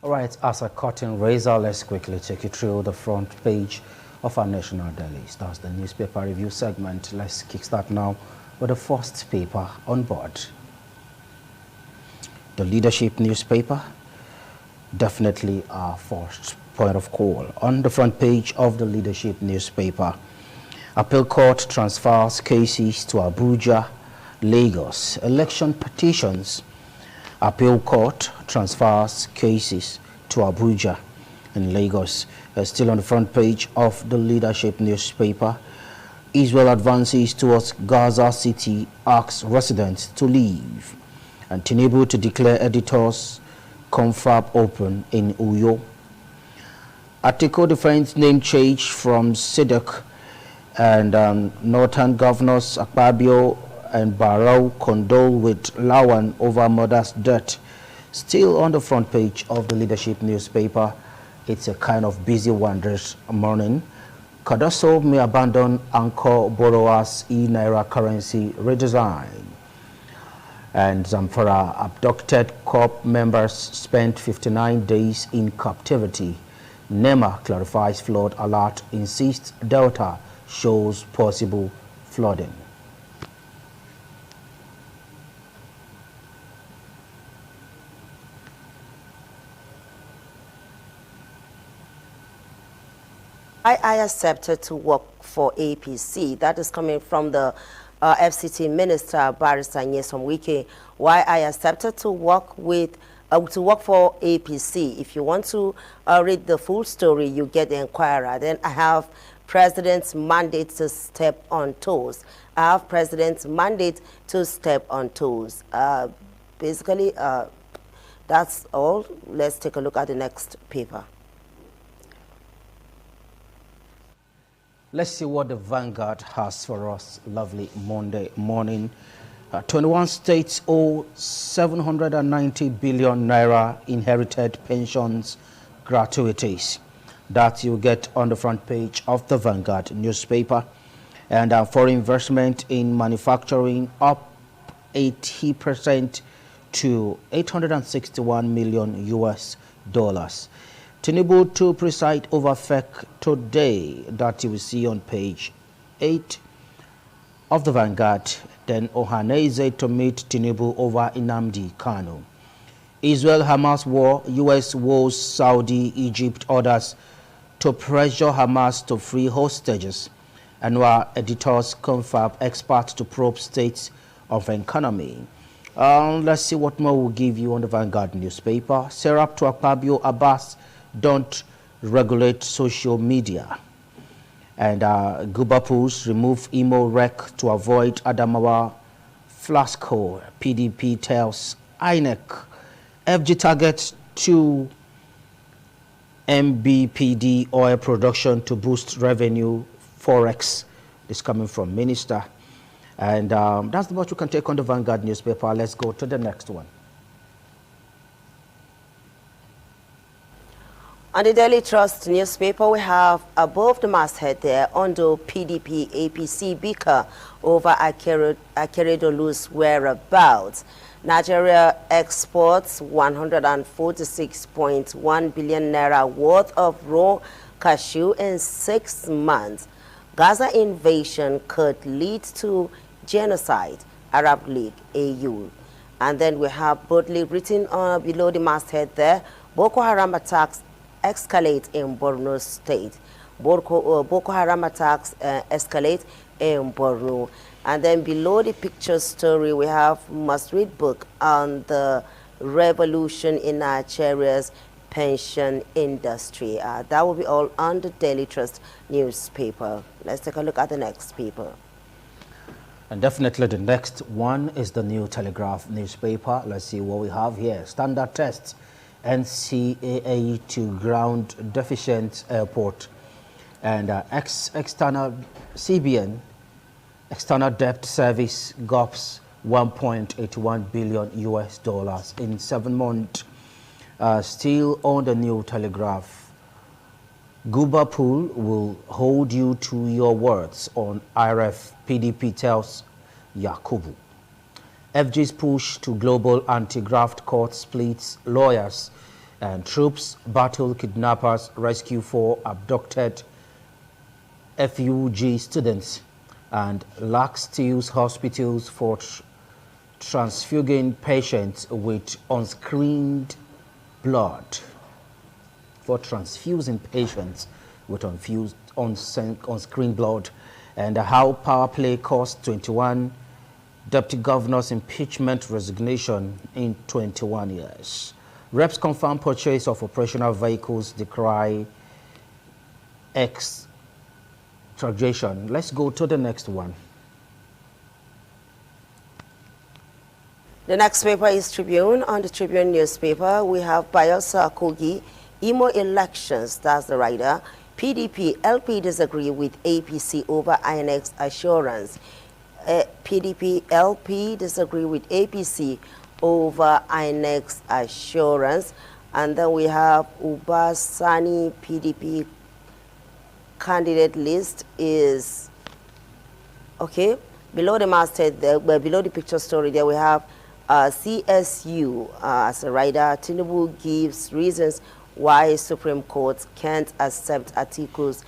All right, as a curtain raiser, let's quickly take you through the front page of our national dailies. That's the newspaper review segment. Let's kickstart now with the first paper on board. The Leadership newspaper, definitely our first point of call. On the front page of the Leadership newspaper, Appeal Court transfers cases to Abuja, Lagos. Election petitions. Appeal Court transfers cases to Abuja and Lagos. Still on the front page of the Leadership newspaper, Israel advances towards Gaza City, asks residents to leave. And Tinubu to declare editors confab open in Uyo. Atiku defends name change from Siddiq, and Northern governors Akpabio and Barrow condole with Lawan over mother's death. Still on the front page of the Leadership newspaper, it's a kind of busy one this morning. Cardoso may abandon anchor borrowers e-naira currency redesign. And Zamfara abducted corps members spent 59 days in captivity. NEMA clarifies flood alert, insists Delta shows possible flooding. I accepted to work for APC. That is coming from the FCT Minister, Barrister Nyesom Wike. Why I accepted to work for APC. If you want to read the full story, you get the Enquirer. Then I have President's mandate to step on toes. I have President's mandate to step on toes. Basically, that's all. Let's take a look at the next paper. Let's see what the Vanguard has for us. Lovely Monday morning. 21 states owe 790 billion naira inherited pensions gratuities. That you get on the front page of the Vanguard newspaper. And foreign investment in manufacturing up 80% to 861 million US dollars. Tinubu to preside over FEC today, that you will see on page 8 of the Vanguard. Then Ohaneze to meet Tinubu over Nnamdi Kanu. Israel-Hamas war, US woes Saudi, Egypt orders to pressure Hamas to free hostages. Anwar editors confab experts to probe states of economy. Let's see what more we'll give you on the Vanguard newspaper. Serap to Akpabio Abbas don't regulate social media. And Gubapus remove emo rec to avoid Adamawa Flasco. PDP tells INEC. FG targets to MBPD oil production to boost revenue. Forex is coming from Minister. And that's what you can take on the Vanguard newspaper. Let's go to the next one. On the Daily Trust newspaper, we have above the masthead there, Ondo PDP APC bicker over Akeredolu's whereabouts. Nigeria exports 146.1 billion naira worth of raw cashew in 6 months. Gaza invasion could lead to genocide, Arab League, AU. And then we have boldly written below the masthead there, Boko Haram attacks escalate in Borno State. Boko Haram attacks escalate in Borno. And then below the picture story, we have must-read book on the revolution in Nigeria's pension industry. That will be all on the Daily Trust newspaper. Let's take a look at the next paper. And definitely the next one is the New Telegraph newspaper. Let's see what we have here. Standard tests, NCAA to ground deficient airport. And external CBN, external debt service gulps 1.81 billion US dollars in 7 months. Still on the New Telegraph, Guba Pool will hold you to your words on IRF, PDP tells Yakubu. FG's push to global anti-graft court splits lawyers, and troops battle kidnappers, rescue 4 abducted FUG students, and LAC steals hospitals for transfusing patients with unscreened blood. Unscreened blood. And how power play cost 21 deputy governors impeachment resignation in 21 years. Reps confirm purchase of operational vehicles, decry extradition. Let's go to the next one. The next paper is Tribune. On the Tribune newspaper, we have Bayelsa Kogi, Imo elections, that's the writer. PDP, LP disagree with APC over INEX assurance. PDP, LP disagree with APC over INEX assurance. And then we have Ubasani PDP candidate list is, okay, below the masthead, below the picture story there we have CSU as a writer. Tinubu gives reasons why Supreme Court can't accept Atiku's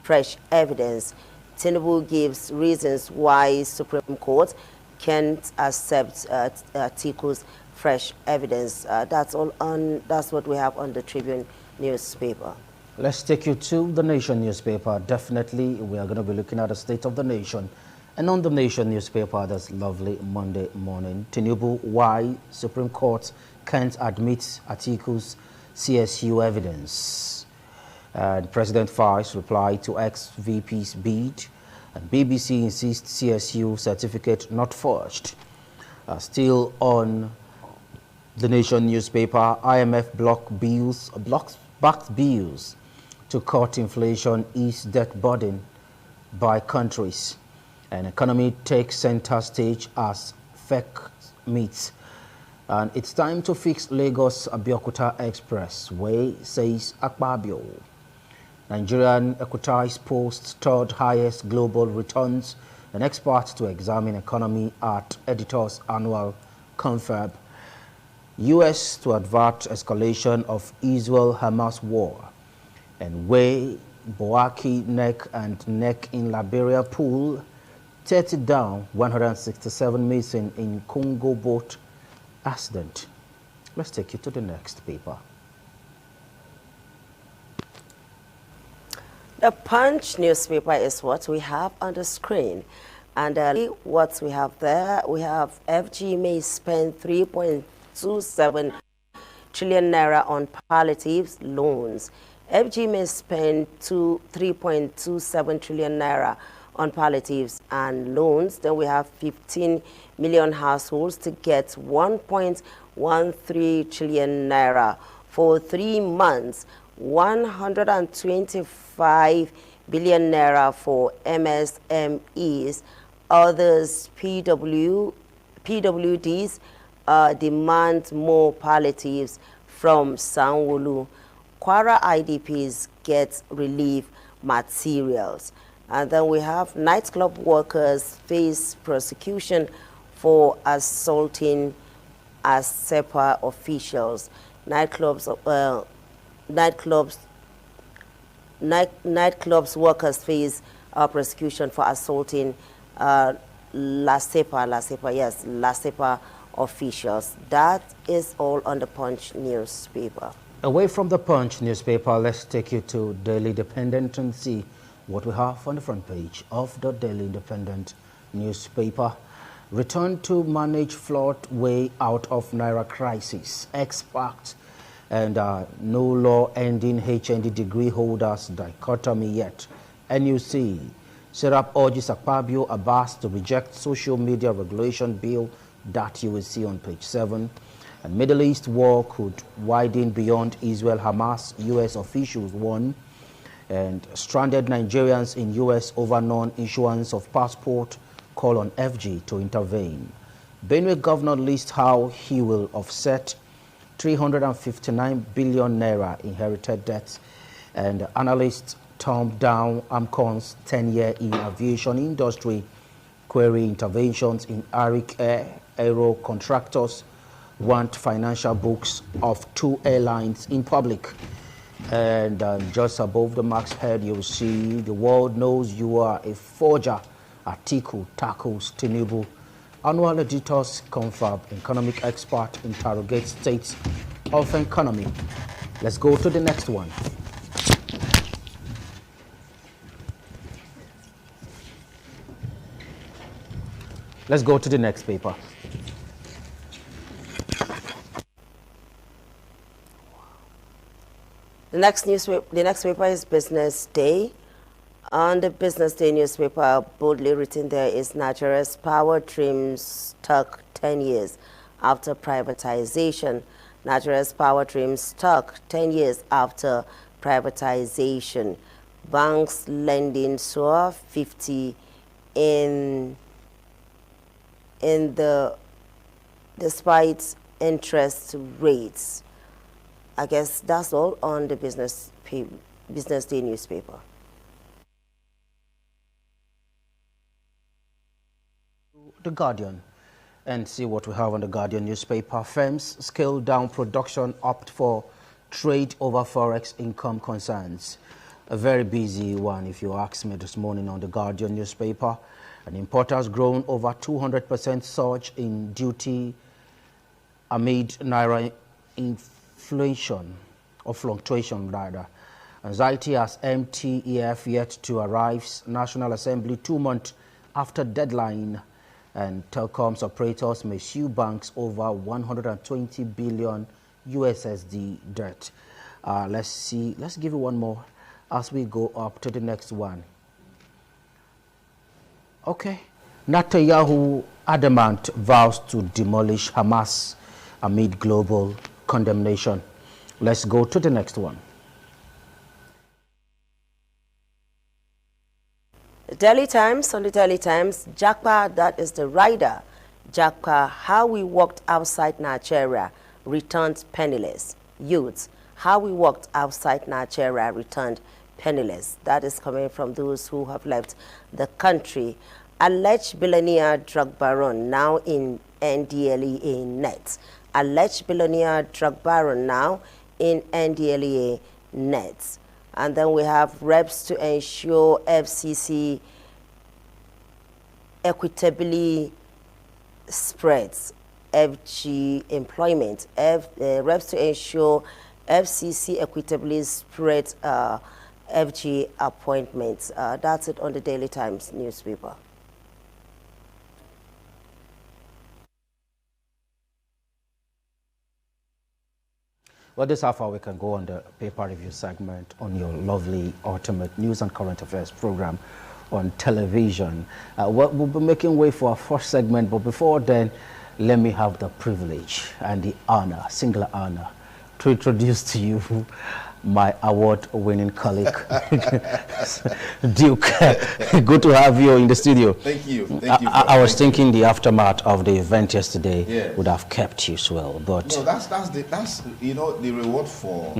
fresh evidence. Tinubu gives reasons why Supreme Court can't accept Atiku's fresh evidence. That's what we have on the Tribune newspaper. Let's take you to the Nation newspaper. Definitely, we are going to be looking at the state of the nation. And on the Nation newspaper, this lovely Monday morning, Tinubu, why Supreme Court can't admit Atiku's CSU evidence. President Vice replied to ex-VP's bid, and BBC insists CSU certificate not forged. Still on the Nation newspaper, IMF backed bills to cut inflation, ease debt burden by countries. And economy takes center stage as fake meets. And it's time to fix Lagos-Abeokuta Expressway, says Akpabio. Nigerian equities posts third highest global returns, and experts to examine economy at editors' annual confab. U.S. to avert escalation of Israel-Hamas war. And weigh Boaki neck and neck in Liberia pool, 30 down, 167 missing in Congo boat accident. Let's take you to the next paper. The Punch newspaper is what we have on the screen. And what we have there, we have FG may spend 3.27 trillion naira on palliatives loans. FG may spend 3.27 trillion naira on palliatives and loans. Then we have 15 million households to get 1.13 trillion naira for 3 months, 125 billion naira for MSMEs. Others, PWDs demand more palliatives from Sanwo-Olu. Kwara IDPs get relief materials. And then we have nightclub workers face prosecution for assaulting ASEPA officials. Nightclubs workers face prosecution for assaulting LASEPA officials. That is all on the Punch newspaper. Away from the Punch newspaper, let's take you to Daily Independent and see what we have on the front page of the Daily Independent newspaper. Return to manage flood way out of Naira crisis. Experts and no law ending HND degree holders dichotomy yet. NUC Serap urges Akpabio Abbas to reject social media regulation bill that you will see on page 7. And Middle East war could widen beyond Israel-Hamas, U.S. officials warn. And stranded Nigerians in U.S. over non-issuance of passport call on FG to intervene. Benue governor lists how he will offset 359 billion naira inherited debts. And analysts thumb down AMCON's 10-year in aviation industry, query interventions in Arik Aero contractors, want financial books of 2 airlines in public. And just above the marks head, you'll see the world knows you are a forger. Atiku tackles Tinubu. Annual editors confirm economic expert interrogate states of economy. Let's go to the next one. Let's go to the next paper. The next paper is Business Day. On the Business Day newspaper, boldly written there is Nigeria's power dream stuck 10 years after privatization. Nigeria's power dream stuck 10 years after privatization. Banks lending soar 50 despite interest rates. I guess that's all on the Business Day newspaper. The Guardian, and see what we have on the Guardian newspaper. Firms scale down production, opt for trade over forex income concerns. A very busy one, if you ask me, this morning on the Guardian newspaper. And importers grown over 200% surge in duty amid naira inflation, or fluctuation rather. Anxiety as MTEF yet to arrive. National Assembly 2 months after deadline. And telecoms operators may sue banks over 120 billion USSD debt. Let's give you one more as we go up to the next one. Okay. Netanyahu adamant vows to demolish Hamas amid global condemnation. Let's go to the next one. The Daily Times, on the Daily Times, Jakpa, that is the rider. Jakpa, how we walked outside Nigeria, returned penniless. Youths, how we walked outside Nigeria, returned penniless. That is coming from those who have left the country. Alleged billionaire drug baron now in NDLEA nets. Alleged billionaire drug baron now in NDLEA nets. And then we have reps to ensure FCC equitably spreads FG employment. Reps to ensure FCC equitably spreads FG appointments. That's it on the Daily Times newspaper. Well, this is how far we can go on the paper review segment on your lovely ultimate news and current affairs program on television. We'll be making way for our first segment, but before then, let me have the privilege and the honor, singular honor, to introduce to you my award-winning colleague, Duke. Good to have you in the studio. Thank you. I was thinking the aftermath of the event yesterday would have kept you swell, but no, that's you know, the reward for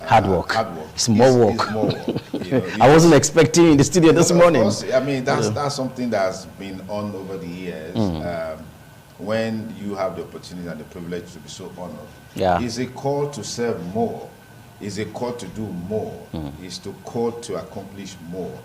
hard work. It's more work. It's more work. I wasn't expecting you in the studio this morning. Of course, I mean, that's something that's been on over the years. When you have the opportunity and the privilege to be so honored, it's a call to serve more. Is a call to do more, is to call to accomplish more,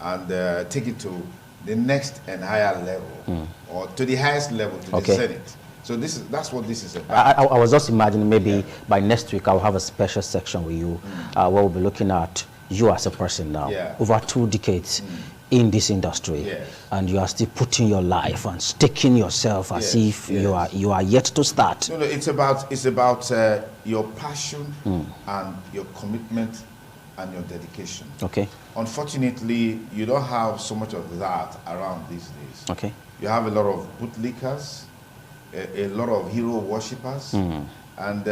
and take it to the next and higher level, or to the highest level, to the Senate. So that's what this is about. I was just imagining maybe by next week I'll have a special section with you where we'll be looking at you as a person now, over 2 decades in this industry, and you are still putting your life and staking yourself as if you are yet to start. No, it's about your passion and your commitment and your dedication. Okay. Unfortunately, you don't have so much of that around these days. Okay. You have a lot of bootlickers, a lot of hero worshippers, and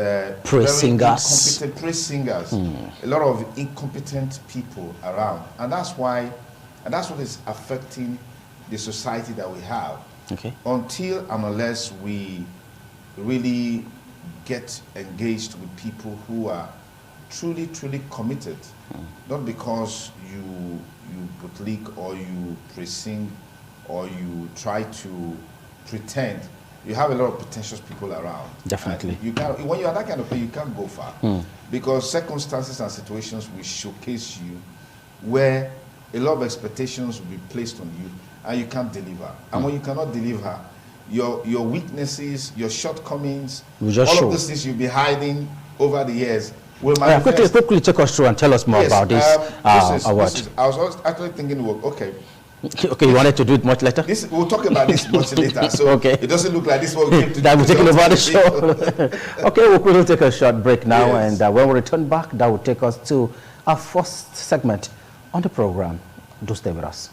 praise singers. Incompetent praise singers. A lot of incompetent people around, and that's what is affecting the society that we have. Okay. Until and unless we really get engaged with people who are truly committed, not because you bootlick or you praise sing or you try to pretend. You have a lot of pretentious people around. Definitely. You can't, when you are that kind of person, you can't go far. Because circumstances and situations will showcase you where a lot of expectations will be placed on you and you can't deliver. And when you cannot deliver, your weaknesses, your shortcomings, all of those things you'll be hiding over the years will manifest. Quickly take us through and tell us more about this. I was actually thinking, well, okay, you wanted to do it much later? We'll talk about this much later. So okay. It doesn't look like this what we came to that we're taking over the show. Okay, we'll take a short break now, and when we return back, that will take us to our first segment on the program. Do stay with us.